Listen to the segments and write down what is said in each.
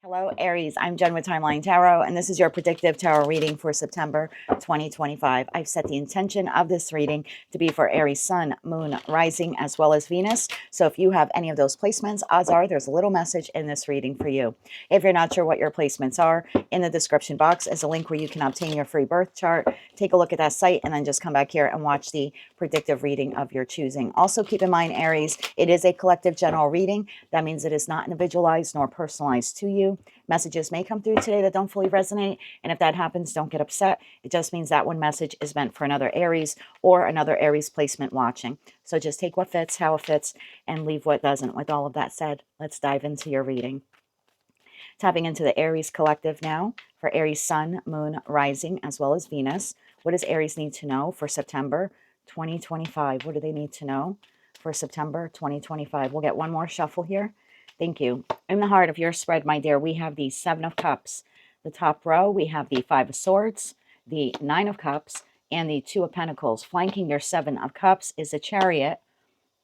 Hello, Aries. I'm Jen with Timeline Tarot, and this is your predictive tarot reading for September 2025. I've set the intention of this reading to be for Aries Sun, Moon, Rising, as well as Venus. So if you have any of those placements, odds are there's a little message in this reading for you. If you're not sure what your placements are, in the description box is a link where you can obtain your free birth chart. Take a look at that site and then just come back here and watch the predictive reading of your choosing. Also, keep in mind, Aries, it is a collective general reading. That means it is not individualized nor personalized to you. Messages may come through today that don't fully resonate, and if that happens, don't get upset. It just means that one message is meant for another Aries or another Aries placement watching. So just take what fits, how it fits, and leave what doesn't. With all of that said, let's dive into your reading. Tapping into the Aries collective now for Aries Sun, Moon, Rising, as well as Venus. What does Aries need to know for September 2025? What do they need to know for September 2025? We'll get one more shuffle here. Thank you. In the heart of your spread, my dear, we have the Seven of Cups. The top row, we have the Five of Swords, the Nine of Cups, and the Two of Pentacles. Flanking your Seven of Cups is the Chariot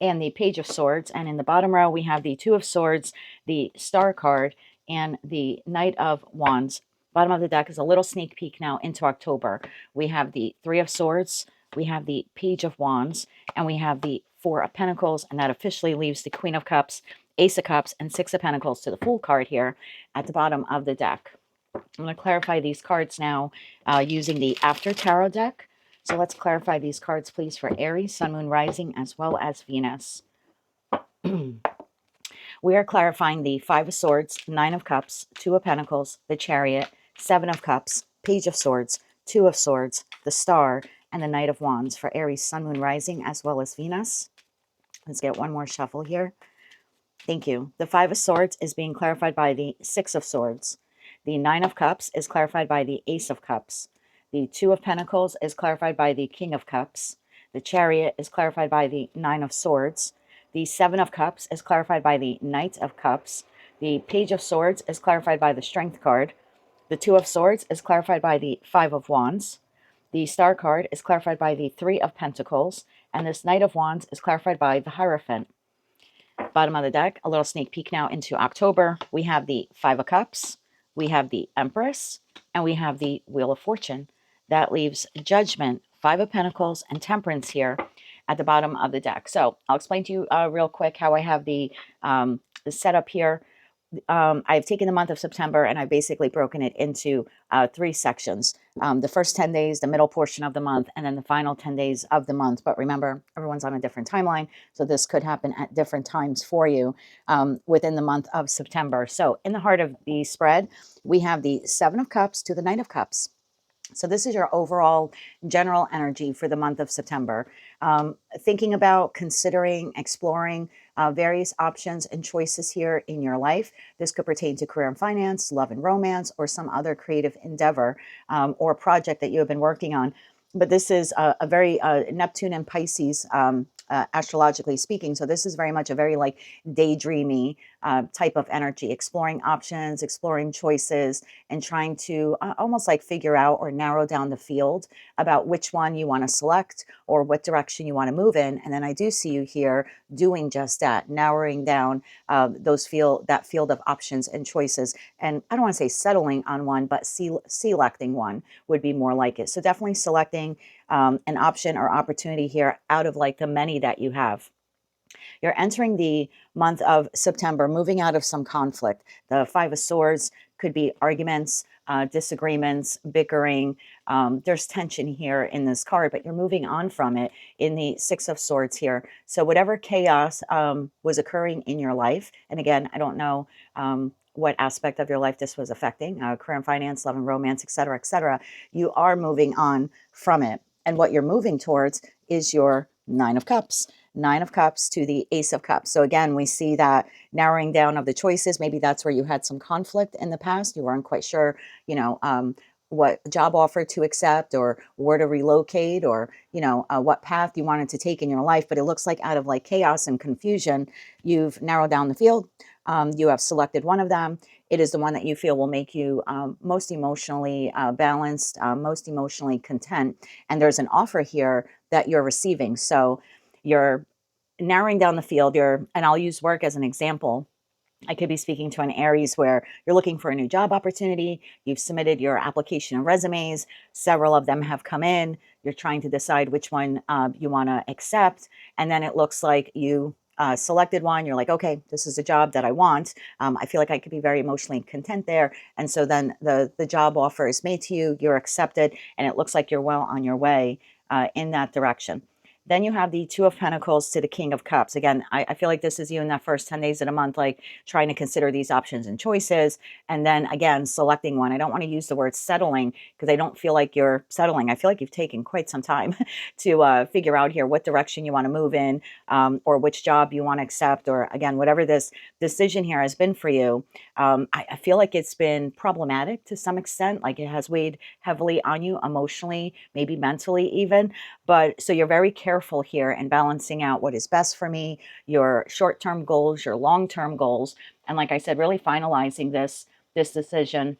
and the Page of Swords. And in the bottom row, we have the Two of Swords, the Star card, and the Knight of Wands. Bottom of the deck is a little sneak peek now into October. We have the Three of Swords, we have the Page of Wands, and we have the Four of Pentacles, and that officially leaves the Queen of Cups, Ace of Cups, and Six of Pentacles to the Fool card here at the bottom of the deck. I'm going to clarify these cards now using the After Tarot deck. So let's clarify these cards, please, for Aries, Sun, Moon, Rising, as well as Venus. We are clarifying the Five of Swords, Nine of Cups, Two of Pentacles, the Chariot, Seven of Cups, Page of Swords, Two of Swords, the Star, and the Knight of Wands for Aries, Sun, Moon, Rising, as well as Venus. Let's get one more shuffle here. Thank you. The Five of Swords is being clarified by the Six of Swords. The Nine of Cups is clarified by the Ace of Cups. The Two of Pentacles is clarified by the King of Cups. The Chariot is clarified by the Nine of Swords. The Seven of Cups is clarified by the Knight of Cups. The Page of Swords is clarified by the Strength card. The Two of Swords is clarified by the Five of Wands. The Star card is clarified by the Three of Pentacles. And this Knight of Wands is clarified by the Hierophant. Bottom of the deck, a little sneak peek now into October. We have the Five of Cups, we have the Empress, and we have the Wheel of Fortune. That leaves Judgment, Five of Pentacles, and Temperance here at the bottom of the deck. So I'll explain to you real quick how I have the setup here. I've taken the month of September and I've basically broken it into three sections. The first 10 days, the middle portion of the month, and then the final 10 days of the month. But remember, everyone's on a different timeline, so this could happen at different times for you within the month of September. So in the heart of the spread, we have the Seven of Cups to the Knight of Cups. So this is your overall general energy for the month of September. Thinking about, considering, exploring various options and choices here in your life. This could pertain to career and finance, love and romance, or some other creative endeavor or project that you have been working on. But this is a very Neptune and Pisces astrologically speaking. So this is very much a very like daydreamy type of energy, exploring options, exploring choices, and trying to almost like figure out or narrow down the field about which one you want to select or what direction you want to move in. And then I do see you here doing just that, narrowing down that field of options and choices. And I don't want to say settling on one, but selecting one would be more like it. So definitely selecting an option or opportunity here out of like the many that you have. You're entering the month of September, moving out of some conflict. The Five of Swords could be arguments, disagreements, bickering. There's tension here in this card, but you're moving on from it in the Six of Swords here. So whatever chaos was occurring in your life, and again, I don't know what aspect of your life this was affecting, career and finance, love and romance, etc., you are moving on from it. And what you're moving towards is your Nine of Cups. Nine of Cups to the Ace of Cups. So again, we see that narrowing down of the choices. Maybe that's where you had some conflict in the past. You weren't quite sure, what job offer to accept or where to relocate or, what path you wanted to take in your life. But it looks like out of like chaos and confusion, you've narrowed down the field. You have selected one of them. It is the one that you feel will make you most emotionally balanced, most emotionally content. And there's an offer here that you're receiving. So you're narrowing down the field. And I'll use work as an example. I could be speaking to an Aries where you're looking for a new job opportunity. You've submitted your application and resumes. Several of them have come in. You're trying to decide which one you want to accept. And then it looks like you selected one. You're like, okay, this is a job that I want. I feel like I could be very emotionally content there. And so then the job offer is made to you. You're accepted. And it looks like you're well on your way in that direction. Then you have the Two of Pentacles to the King of Cups. Again, I feel like this is you in that first 10 days of the month, like trying to consider these options and choices. And then again, selecting one. I don't want to use the word settling because I don't feel like you're settling. I feel like you've taken quite some time to figure out here what direction you want to move in, or which job you want to accept, or again, whatever this decision here has been for you. I feel like it's been problematic to some extent, like it has weighed heavily on you emotionally, maybe mentally even. But so you're very careful here in balancing out what is best for me, your short-term goals, your long-term goals. And like I said, really finalizing this decision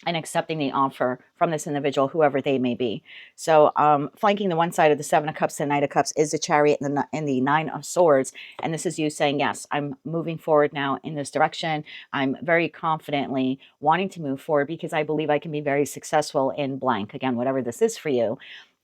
and accepting the offer from this individual, whoever they may be. So flanking the one side of the Seven of Cups and Knight of Cups is the Chariot and the Nine of Swords. And this is you saying, yes, I'm moving forward now in this direction. I'm very confidently wanting to move forward because I believe I can be very successful in blank. Again, whatever this is for you.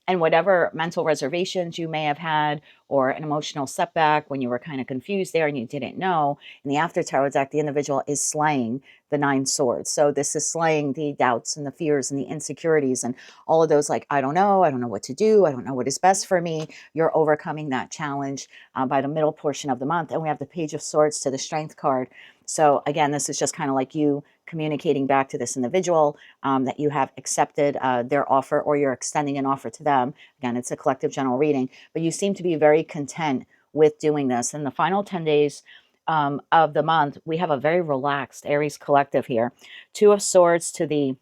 And whatever mental reservations you may have had or an emotional setback when you were kind of confused there and you didn't know, in the After Tarot deck, the individual is slaying the Nine Swords. So this is slaying the doubts and the fears and the insecurities and all of those, like, I don't know what to do. I don't know what is best for me. You're overcoming that challenge by the middle portion of the month. And we have the Page of Swords to the Strength card. So again, this is just kind of like you communicating back to this individual that you have accepted their offer, or you're extending an offer to them. Again, it's a collective general reading, but you seem to be very content with doing this. In the final 10 days of the month, we have a very relaxed Aries collective here. Two of Swords to the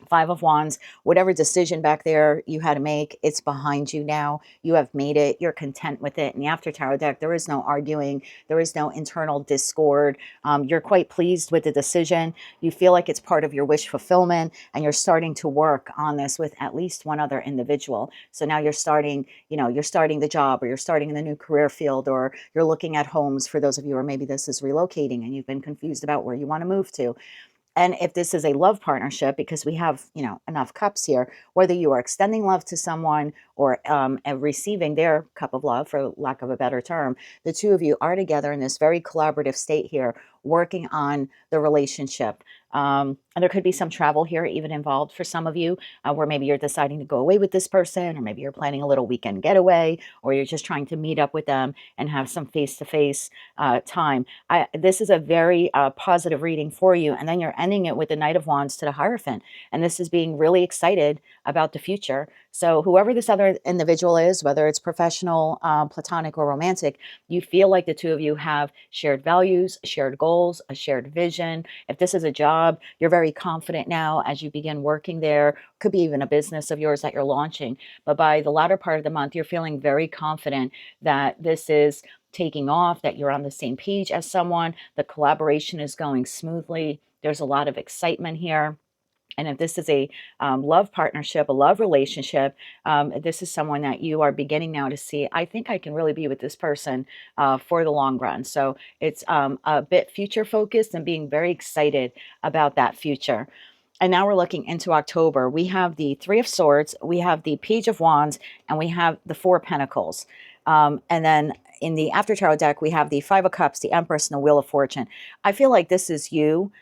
Five of Wands. Whatever decision back there you had to make, it's behind you now. You have made it. You're content with it. In the After Tarot deck, there is no arguing. There is no internal discord. You're quite pleased with the decision. You feel like it's part of your wish fulfillment, and you're starting to work on this with at least one other individual. So now you're starting, you're starting the job, or you're starting in the new career field, or you're looking at homes for those of you, or maybe this is relocating and you've been confused about where you want to move to. And if this is a love partnership, because we have, enough cups here, whether you are extending love to someone or receiving their cup of love, for lack of a better term, the two of you are together in this very collaborative state here, working on the relationship. And there could be some travel here even involved for some of you, where maybe you're deciding to go away with this person, or maybe you're planning a little weekend getaway, or you're just trying to meet up with them and have some face-to-face time. This is a very positive reading for you. And then you're ending it with the Knight of Wands to the Hierophant. And this is being really excited about the future. So whoever this other individual is, whether it's professional, platonic, or romantic, you feel like the two of you have shared values, shared goals, a shared vision. If this is a job, you're very confident now as you begin working there. Could be even a business of yours that you're launching. But by the latter part of the month, you're feeling very confident that this is taking off, that you're on the same page as someone. The collaboration is going smoothly. There's a lot of excitement here. And if this is a love partnership, a love relationship, this is someone that you are beginning now to see, I think I can really be with this person for the long run. So it's a bit future focused and being very excited about that future. And now we're looking into October. We have the Three of Swords, we have the Page of Wands, and we have the Four of Pentacles. And then in the After Tarot deck, we have the Five of Cups, the Empress, and the Wheel of Fortune. I feel like this is you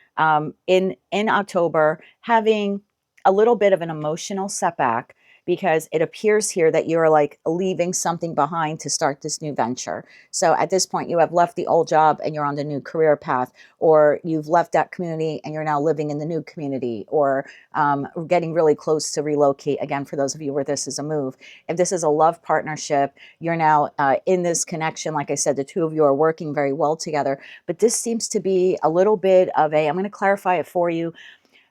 in October having a little bit of an emotional setback, because it appears here that you're like leaving something behind to start this new venture. So at this point, you have left the old job and you're on the new career path, or you've left that community and you're now living in the new community, or getting really close to relocate. Again, for those of you where this is a move. If this is a love partnership, you're now in this connection. Like I said, the two of you are working very well together, but this seems to be a little bit of I'm going to clarify it for you,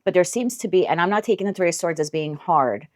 but there seems to be, and I'm not taking the Three of Swords as being hard.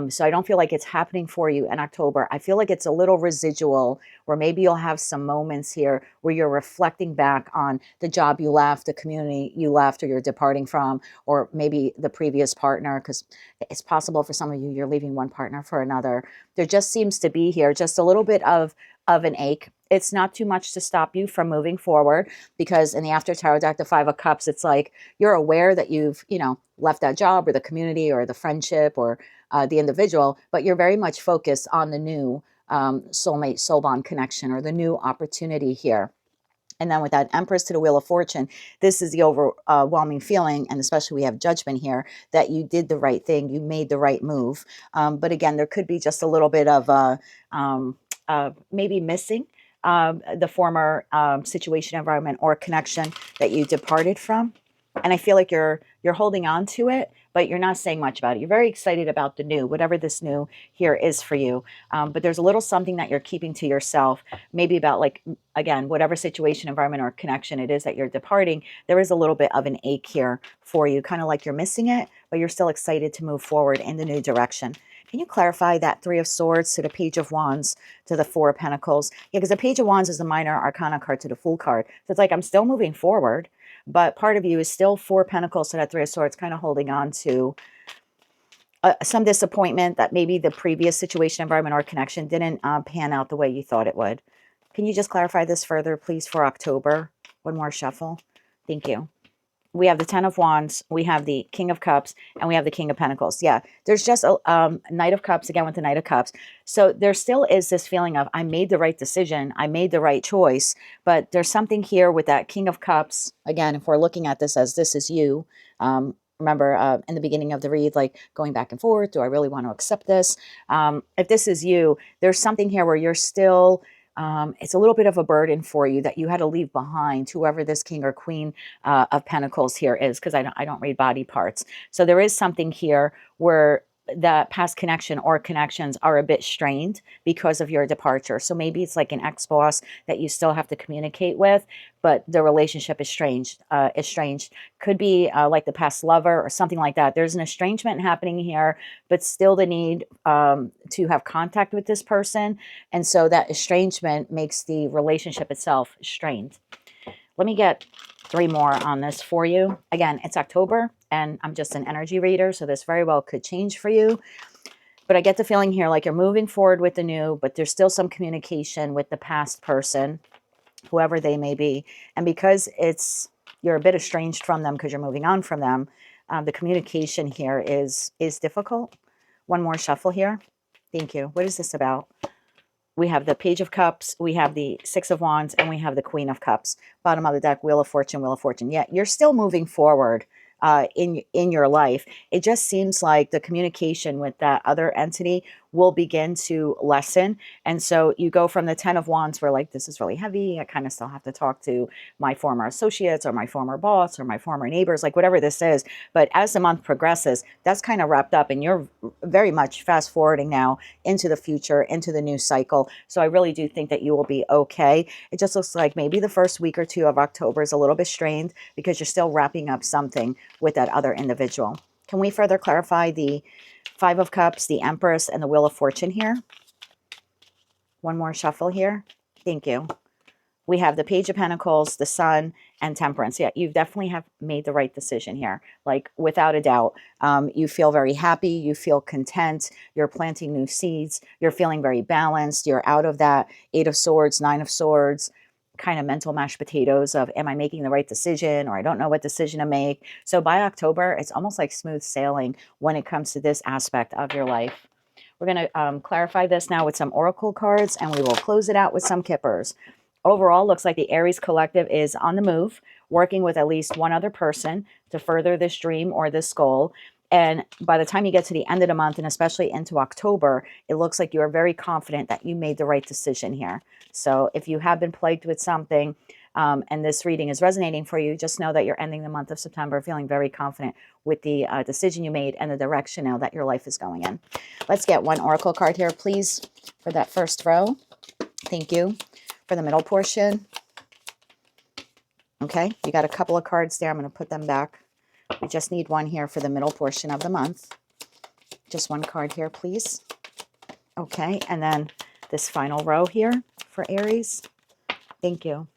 So I don't feel like it's happening for you in October. I feel like it's a little residual, where maybe you'll have some moments here where you're reflecting back on the job you left, the community you left, or you're departing from, or maybe the previous partner, because it's possible for some of you, you're leaving one partner for another. There just seems to be here just a little bit of an ache it's not too much to stop you from moving forward, because in the after tarot deck, the Five of Cups, it's like you're aware that you've, you know, left that job or the community or the friendship or the individual, but you're very much focused on the new soulmate, soul bond connection or the new opportunity here. And then with that Empress to the Wheel of Fortune, this is the overwhelming feeling, and especially we have Judgment here, that you did the right thing, you made the right move. But again, there could be just a little bit of maybe missing the former situation, environment, or connection that you departed from. And I feel like you're holding on to it, but you're not saying much about it. You're very excited about the new, whatever this new here is for you. But there's a little something that you're keeping to yourself, maybe about, like, again, whatever situation, environment, or connection it is that you're departing. There is a little bit of an ache here for you, kind of like you're missing it, but you're still excited to move forward in the new direction. Can you clarify that Three of Swords to the Page of Wands to the Four of Pentacles? Yeah, because the Page of Wands is the minor arcana card to the Fool card. So it's like, I'm still moving forward, but part of you is still Four Pentacles to that Three of Swords, kind of holding on to some disappointment that maybe the previous situation, environment, or connection didn't pan out the way you thought it would. Can you just clarify this further, please, for October? One more shuffle. Thank you. We have the Ten of Wands, we have the King of Cups, and we have the King of Pentacles. Yeah, there's just a Knight of Cups, again, with the Knight of Cups. So there still is this feeling of, I made the right decision, I made the right choice, but there's something here with that King of Cups. Again, if we're looking at this as this is you, remember in the beginning of the read, like going back and forth, do I really want to accept this? If this is you, there's something here where you're still... it's a little bit of a burden for you that you had to leave behind, whoever this King or Queen of Pentacles here is, because I don't read body parts. So there is something here where the past connection or connections are a bit strained because of your departure. So maybe it's like an ex-boss that you still have to communicate with, but the relationship is strange. Estranged. Could be like the past lover or something like that. There's an estrangement happening here, but still the need to have contact with this person. And so that estrangement makes the relationship itself strained. Let me get three more on this for you. Again, it's October, and I'm just an energy reader, so this very well could change for you. But I get the feeling here like you're moving forward with the new, but there's still some communication with the past person, whoever they may be. And because you're a bit estranged from them because you're moving on from them, the communication here is difficult. One more shuffle here. Thank you. What is this about? We have the Page of Cups, we have the Six of Wands, and we have the Queen of Cups. Bottom of the deck, Wheel of Fortune, Wheel of Fortune. Yeah, you're still moving forward in your life. It just seems like the communication with that other entity will begin to lessen. And so you go from the Ten of Wands where, like, this is really heavy. I kind of still have to talk to my former associates or my former boss or my former neighbors, like whatever this is. But as the month progresses, that's kind of wrapped up, and you're very much fast forwarding now into the future, into the new cycle. So I really do think that you will be okay. It just looks like maybe the first week or two of October is a little bit strained because you're still wrapping up something with that other individual. Can we further clarify the Five of Cups, the Empress, and the Wheel of Fortune here? One more shuffle here. Thank you. We have the Page of Pentacles, the Sun, and Temperance. Yeah, you definitely have made the right decision here. Like, without a doubt, you feel very happy. You feel content. You're planting new seeds. You're feeling very balanced. You're out of that Eight of Swords, Nine of Swords, kind of mental mashed potatoes of, am I making the right decision, or I don't know what decision to make. So by October, it's almost like smooth sailing when it comes to this aspect of your life. We're going to clarify this now with some oracle cards, and we will close it out with some kippers. Overall, looks like the Aries collective is on the move, working with at least one other person to further this dream or this goal. And by the time you get to the end of the month, and especially into October, it looks like you are very confident that you made the right decision here. So if you have been plagued with something and this reading is resonating for you, just know that you're ending the month of September feeling very confident with the decision you made and the direction now that your life is going in. Let's get one oracle card here, please, for that first row. Thank you. For the middle portion. Okay, you got a couple of cards there. I'm going to put them back. We just need one here for the middle portion of the month. Just one card here, please. Okay, and then this final row here for Aries. Thank you.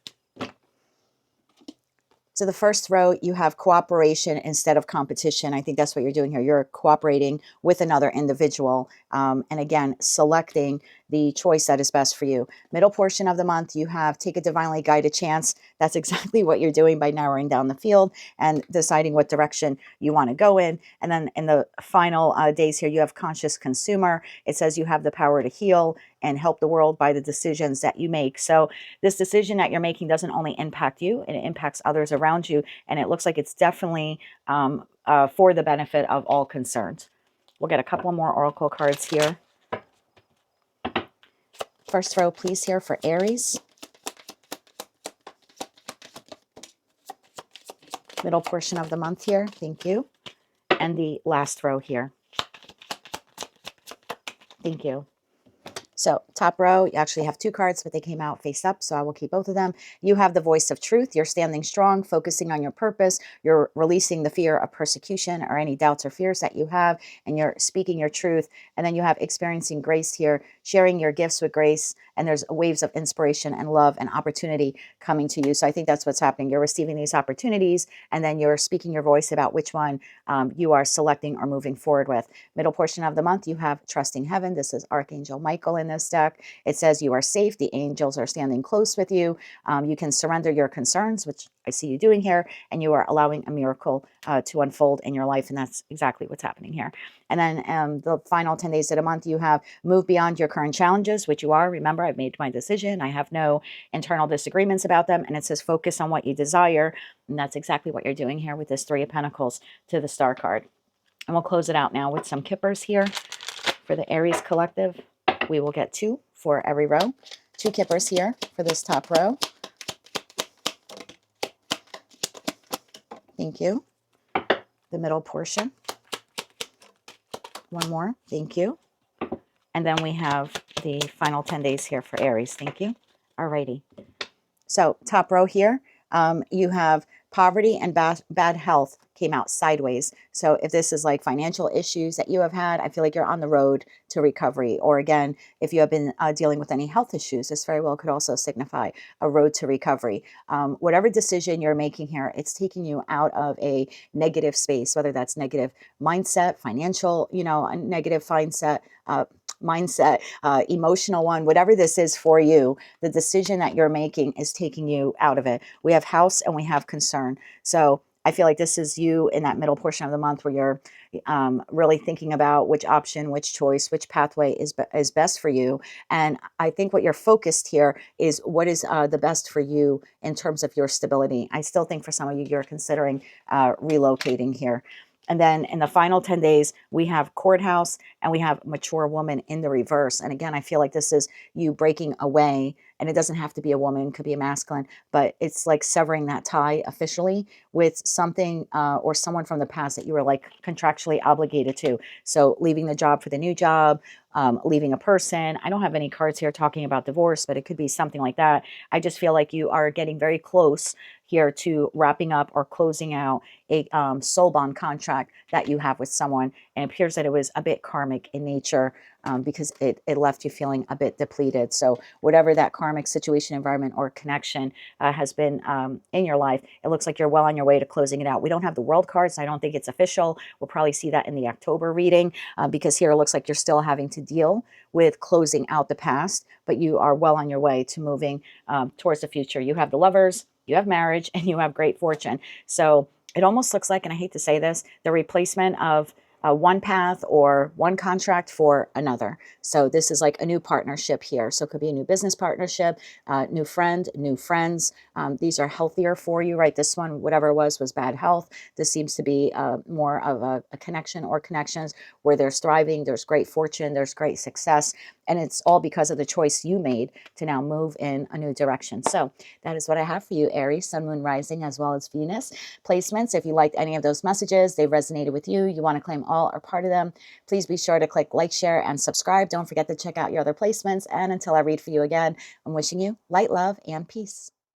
So the first row, you have cooperation instead of competition. I think that's what you're doing here. You're cooperating with another individual. And again, selecting the choice that is best for you. Middle portion of the month, you have take a divinely guided chance. That's exactly what you're doing by narrowing down the field and deciding what direction you want to go in. And then in the final days here, you have conscious consumer. It says you have the power to heal and help the world by the decisions that you make. So this decision that you're making doesn't only impact you, it impacts others around you. And it looks like it's definitely for the benefit of all concerned. We'll get a couple more oracle cards here. First row, please, here for Aries. Middle portion of the month here. Thank you. And the last row here. Thank you. So top row, you actually have 2 cards, but they came out face up, so I will keep both of them. You have the voice of truth. You're standing strong, focusing on your purpose. You're releasing the fear of persecution or any doubts or fears that you have, and you're speaking your truth. And then you have experiencing grace here, sharing your gifts with grace, and there's waves of inspiration and love and opportunity coming to you. So I think that's what's happening. You're receiving these opportunities, and then you're speaking your voice about which one you are selecting or moving forward with. Middle portion of the month, you have trusting heaven. This is Archangel Michael in this deck. It says you are safe. The angels are standing close with you. You can surrender your concerns, which I see you doing here, and you are allowing a miracle to unfold in your life, and that's exactly what's happening here. And then the final 10 days of the month, you have move beyond your current challenges, which you are. Remember, I've made my decision. I have no internal disagreements about them, and it says focus on what you desire, and that's exactly what you're doing here with this 3 of Pentacles to the Star card. And we'll close it out now with some kippers here for the Aries collective. We will get 2 for every row. 2 kippers here for this top row. Thank you. The middle portion. 1 more. Thank you. And then we have the final 10 days here for Aries. Thank you. Alrighty. So top row here, you have poverty and bad health came out sideways. So if this is like financial issues that you have had, I feel like you're on the road to recovery. Or again, if you have been dealing with any health issues, this very well could also signify a road to recovery. Whatever decision you're making here, it's taking you out of a negative space, whether that's negative mindset, financial, a negative mindset, emotional one, whatever this is for you, the decision that you're making is taking you out of it. We have house and we have concern. So I feel like this is you in that middle portion of the month where you're really thinking about which option, which choice, which pathway is best for you. And I think what you're focused here is what is the best for you in terms of your stability. I still think for some of you, you're considering relocating here. And then in the final 10 days, we have courthouse and we have mature woman in the reverse. And again, I feel like this is you breaking away, and it doesn't have to be a woman, it could be a masculine, but it's like severing that tie officially with something or someone from the past that you were like contractually obligated to. So leaving the job for the new job, leaving a person. I don't have any cards here talking about divorce, but it could be something like that. I just feel like you are getting very close here to wrapping up or closing out a soul bond contract that you have with someone. And it appears that it was a bit karmic in nature because it left you feeling a bit depleted. So whatever that karmic situation, environment, or connection has been in your life, it looks like you're well on your way to closing it out. We don't have the world cards. So I don't think it's official. We'll probably see that in the October reading because here it looks like you're still having to deal with closing out the past, but you are well on your way to moving towards the future. You have the Lovers, you have marriage, and you have great fortune. So it almost looks like, and I hate to say this, the replacement of one path or one contract for another. So this is like a new partnership here. So it could be a new business partnership, new friend, new friends. These are healthier for you, right? This one, whatever it was bad health. This seems to be more of a connection or connections where there's thriving, there's great fortune, there's great success. And it's all because of the choice you made to now move in a new direction. So that is what I have for you, Aries, Sun, Moon, Rising, as well as Venus placements. If you liked any of those messages, they resonated with you, you want to claim all or part of them, please be sure to click like, share, and subscribe. Don't forget to check out your other placements. And until I read for you again, I'm wishing you light, love, and peace.